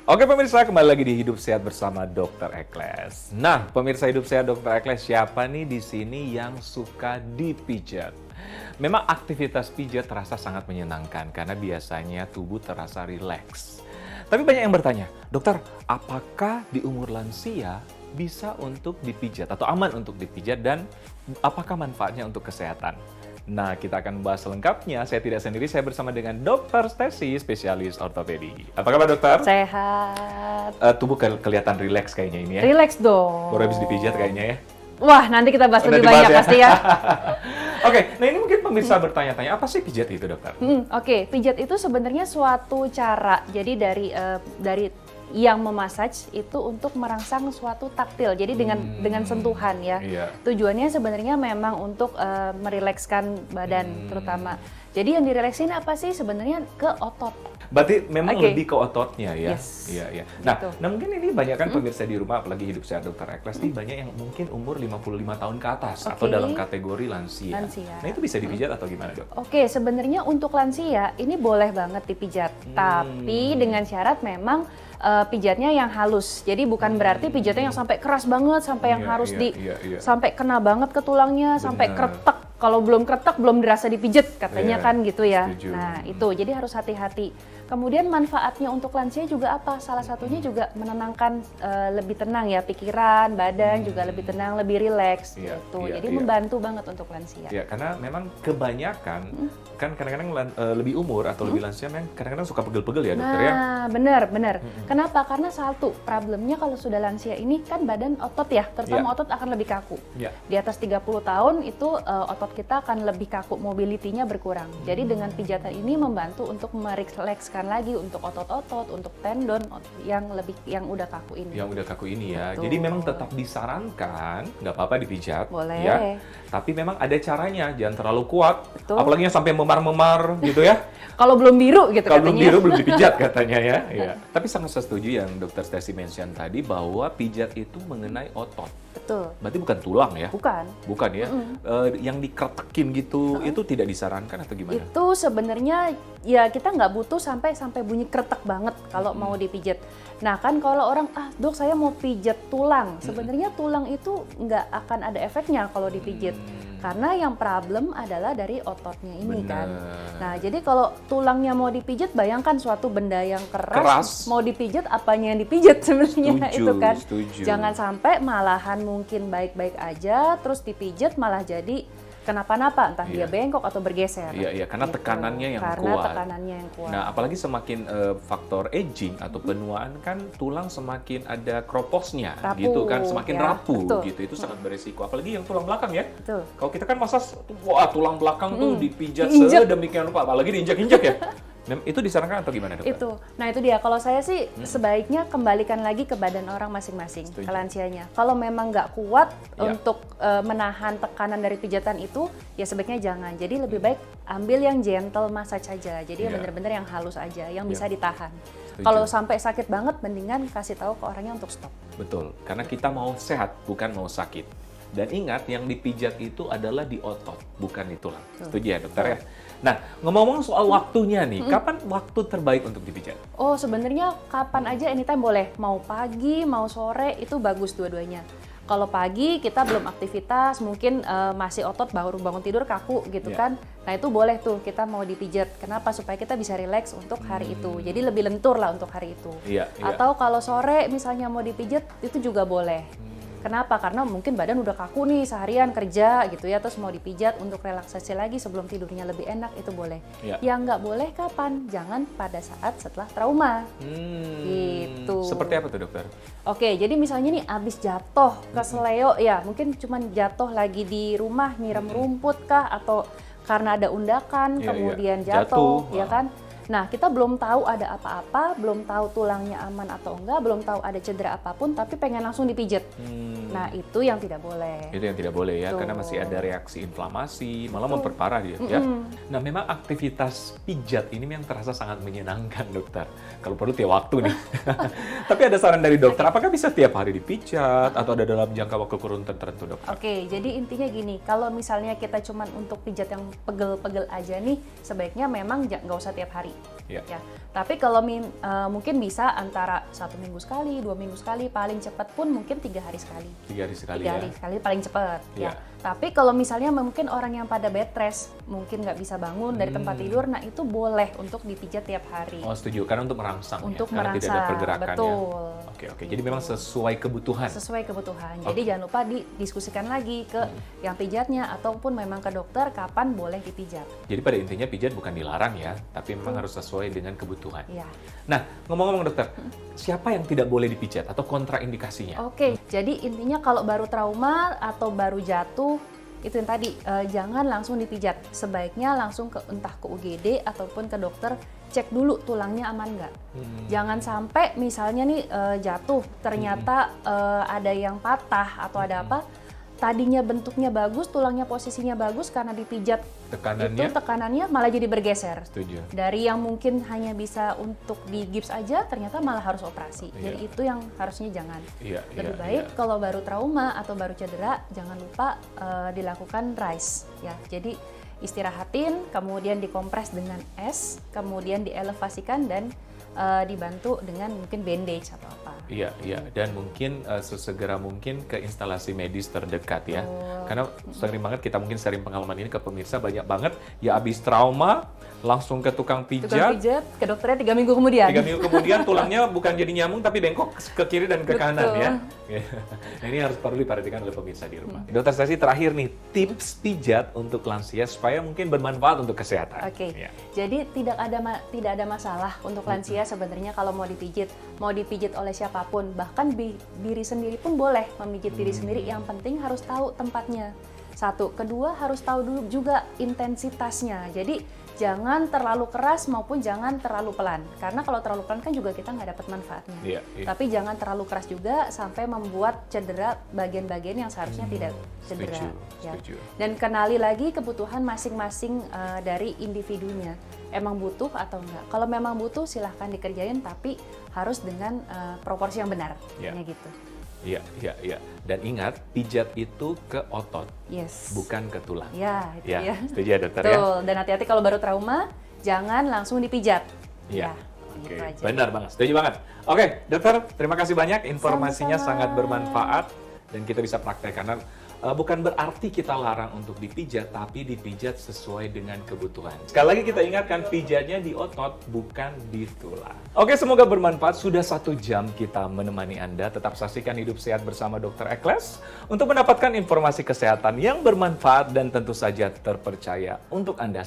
Oke pemirsa, kembali lagi di Hidup Sehat bersama Dr. Ekles. Nah, pemirsa Hidup Sehat Dr. Ekles, siapa nih di sini yang suka dipijat? Memang aktivitas pijat terasa sangat menyenangkan karena biasanya tubuh terasa rileks. Tapi banyak yang bertanya, dokter, apakah di umur lansia bisa untuk dipijat atau aman untuk dipijat dan apakah manfaatnya untuk kesehatan? Nah, kita akan bahas selengkapnya. Saya tidak sendiri, saya bersama dengan Dr. Stacy, spesialis ortopedi. Apa kabar, dokter? Sehat. Tubuh kelihatan rileks kayaknya ini ya. Rileks dong. Baru habis dipijat kayaknya ya. Wah, nanti kita bahas lebih dibahas banyak pasti ya. Oke, nah ini mungkin pemirsa bertanya-tanya, apa sih pijat itu, dokter? Oke, pijat itu sebenarnya suatu cara. Jadi dari yang memasaj itu untuk merangsang suatu taktil. Jadi dengan sentuhan ya. Iya. Tujuannya sebenarnya memang untuk merilekskan badan terutama. Jadi yang dirileksin apa sih sebenarnya ke otot. Berarti memang lebih ke ototnya ya? Yes. Iya, iya. Nah, Gitu. nah mungkin ini banyak kan pemirsa di rumah, apalagi Hidup Sehat Dr. Ekles, ini banyak yang mungkin umur 55 tahun ke atas atau dalam kategori lansia. Lansia. Nah, itu bisa dipijat atau gimana, dok? Oke, sebenarnya untuk lansia ini boleh banget dipijat. Tapi dengan syarat memang pijatnya yang halus. Jadi bukan berarti pijatnya yang sampai keras banget, sampai yang harus sampai kena banget ke tulangnya, sampai kretek. Kalau belum kretek, belum dirasa dipijat, katanya kan gitu ya. Setuju. Nah, itu. Jadi harus hati-hati. Kemudian manfaatnya untuk lansia juga apa? Salah satunya juga menenangkan, lebih tenang ya, pikiran, badan juga lebih tenang, lebih rileks gitu. Jadi membantu banget untuk lansia. Ya, karena memang kebanyakan kan kadang-kadang lebih umur atau lebih lansia memang kadang-kadang suka pegel-pegel ya, dokter ya. Nah, benar. Kenapa? Karena satu, problemnya kalau sudah lansia ini kan badan otot ya, terutama otot akan lebih kaku. Di atas 30 tahun itu otot kita akan lebih kaku, mobility-nya berkurang. Jadi dengan pijatan ini membantu untuk merilekskan lagi untuk otot-otot, untuk tendon yang udah kaku ini. Yang udah kaku ini ya. Betul. Jadi memang tetap disarankan, nggak apa-apa dipijat. Boleh. Ya. Tapi memang ada caranya, jangan terlalu kuat. Betul. Apalagi yang sampai memar-memar gitu ya. Kalau belum biru gitu Kalau belum katanya. biru belum dipijat katanya ya. Iya. Tapi sangat setuju yang Dr. Stacy mention tadi bahwa pijat itu mengenai otot. Betul. Berarti bukan tulang ya? Bukan. Bukan ya? Yang dikretekin gitu, itu tidak disarankan atau gimana? Itu sebenarnya ya kita nggak butuh sampai bunyi kretek banget kalau mau dipijat. Nah kan kalau orang, dok saya mau pijat tulang. Sebenarnya tulang itu nggak akan ada efeknya kalau dipijat. Karena yang problem adalah dari ototnya ini kan. Nah jadi kalau tulangnya mau dipijat, bayangkan suatu benda yang keras. Mau dipijat, apanya yang dipijat sebenarnya itu kan. Setuju. Jangan sampai malahan mungkin baik-baik aja, terus dipijat malah jadi kenapa-napa, entah dia bengkok atau bergeser. Iya, karena gitu. tekanannya yang karena kuat. tekanannya yang kuat. Nah, apalagi semakin faktor aging atau penuaan kan tulang semakin ada kroposnya Rapuh, gitu kan, semakin ya. rapuh Betul. gitu. Itu sangat berisiko. Apalagi yang tulang belakang ya. Betul. Kalau kita kan masa tulang belakang tuh dipijat Injek. sedemikian rupa, apalagi diinjak-injak ya. Nah, itu disarankan atau gimana, dokter? Itu. Nah itu dia, kalau saya sih sebaiknya kembalikan lagi ke badan orang masing-masing, ke lansianya. Kalau memang nggak kuat untuk menahan tekanan dari pijatan itu, ya sebaiknya jangan. Jadi lebih baik ambil yang gentle massage saja. Jadi yang benar-benar yang halus aja, yang bisa ditahan. Kalau sampai sakit banget, mendingan kasih tahu ke orangnya untuk stop. Betul, karena kita mau sehat, bukan mau sakit. Dan ingat, yang dipijat itu adalah di otot, bukan di tulang. Setuju ya, dokter ya? Nah, ngomong-ngomong soal waktunya nih, kapan waktu terbaik untuk dipijat? Oh, sebenarnya kapan aja anytime boleh. Mau pagi, mau sore, itu bagus dua-duanya. Kalau pagi kita belum aktivitas, mungkin masih otot baru bangun tidur kaku gitu kan. Nah itu boleh tuh kita mau dipijat. Kenapa? Supaya kita bisa rileks untuk hari itu. Jadi lebih lentur lah untuk hari itu. Atau kalau sore misalnya mau dipijat, itu juga boleh. Kenapa? Karena mungkin badan udah kaku nih seharian kerja gitu ya, terus mau dipijat untuk relaksasi lagi sebelum tidurnya lebih enak, itu boleh. Yang nggak boleh kapan? Jangan pada saat setelah trauma. Gitu. Seperti apa tuh, dokter? Oke, jadi misalnya nih abis jatuh ke seleo ya, mungkin cuman jatuh lagi di rumah nyiram rumput kah, atau karena ada undakan kemudian jatuh, ya kan? Nah, kita belum tahu ada apa-apa, belum tahu tulangnya aman atau enggak, belum tahu ada cedera apapun, tapi pengen langsung dipijat. Nah, itu yang tidak boleh. Itu yang tidak boleh ya, karena masih ada reaksi inflamasi, malah memperparah dia ya. Nah, memang aktivitas pijat ini yang terasa sangat menyenangkan, dokter. Kalau perlu tiap waktu nih. Tapi ada saran dari dokter, apakah bisa tiap hari dipijat atau ada dalam jangka waktu kurun tertentu, dokter? Oke, jadi intinya gini, kalau misalnya kita cuman untuk pijat yang pegel-pegel aja nih, sebaiknya memang nggak usah tiap hari. Ya. Ya. Tapi kalau mungkin bisa antara 1 minggu sekali, 2 minggu sekali, paling cepat pun mungkin 3 hari sekali. 3 hari sekali 3 ya. hari sekali paling cepat. Ya. Ya. Tapi kalau misalnya mungkin orang yang pada bed rest, mungkin nggak bisa bangun dari tempat tidur, nah itu boleh untuk dipijat tiap hari. Oh setuju, karena untuk merangsang Untuk ya, karena tidak ada merangsang, pergerakan betul. ya. Oke, jadi memang sesuai kebutuhan. Sesuai kebutuhan. Jadi jangan lupa didiskusikan lagi ke yang pijatnya ataupun memang ke dokter kapan boleh dipijat. Jadi pada intinya pijat bukan dilarang ya, tapi memang harus sesuai dengan kebutuhan. Ya. Nah, ngomong-ngomong dokter, siapa yang tidak boleh dipijat atau kontraindikasinya? Oke, jadi intinya kalau baru trauma atau baru jatuh, itu yang tadi, jangan langsung dipijat. Sebaiknya langsung entah ke UGD ataupun ke dokter, cek dulu tulangnya aman nggak. Jangan sampai misalnya nih jatuh, ternyata ada yang patah atau ada apa, tadinya bentuknya bagus, tulangnya posisinya bagus, karena dipijat tekanannya malah jadi bergeser. Setuju. Dari yang mungkin hanya bisa untuk di gips aja, ternyata malah harus operasi. Iya. Jadi itu yang harusnya jangan. Iya, Lebih iya, baik iya. kalau baru trauma atau baru cedera, jangan lupa dilakukan RICE ya. Jadi istirahatin, kemudian dikompres dengan es, kemudian dielevasikan dan dibantu dengan mungkin bandage atau apa. Iya, iya. Dan mungkin sesegera mungkin ke instalasi medis terdekat ya. Karena sering banget kita mungkin sharing pengalaman ini ke pemirsa, banyak banget ya abis trauma langsung ke tukang Tukang pijat. pijat ke dokternya 3 minggu kemudian. 3 minggu kemudian tulangnya bukan jadi nyamuk tapi bengkok ke kiri dan ke kanan ya. Nah, ini harus perlu diperhatikan oleh pemirsa di rumah. Dokter Stacy, terakhir nih tips pijat untuk lansia supaya mungkin bermanfaat untuk kesehatan. Oke, Ya. jadi tidak ada masalah untuk lansia sebenarnya kalau mau dipijit oleh siapapun, bahkan diri sendiri pun boleh memijit diri sendiri. Yang penting harus tahu tempatnya. Satu, kedua harus tahu dulu juga intensitasnya. Jadi jangan terlalu keras maupun jangan terlalu pelan, karena kalau terlalu pelan kan juga kita nggak dapat manfaatnya. Iya, iya. Tapi jangan terlalu keras juga sampai membuat cedera bagian-bagian yang seharusnya tidak cedera. Ya. Setuju. Dan kenali lagi kebutuhan masing-masing dari individunya. Emang butuh atau enggak? Kalau memang butuh silahkan dikerjain, tapi harus dengan proporsi yang benar. Ya. Kayak gitu. Iya, iya, iya. Dan ingat, pijat itu ke otot, Yes. bukan ke tulang. Ya, itu Ya, ya. setuju ya dokter ya? Betul. Dan hati-hati kalau baru trauma, jangan langsung dipijat. Iya. Ya, Oke, gitu aja. benar banget, setuju banget. Oke, dokter, terima kasih banyak. Informasinya Sama-sama. sangat bermanfaat dan kita bisa praktek karena bukan berarti kita larang untuk dipijat, tapi dipijat sesuai dengan kebutuhan. Sekali lagi kita ingatkan, pijatnya di otot, bukan di tulang. Oke, semoga bermanfaat. Sudah 1 jam kita menemani Anda. Tetap saksikan Hidup Sehat bersama Dr. Ekles untuk mendapatkan informasi kesehatan yang bermanfaat dan tentu saja terpercaya untuk Anda.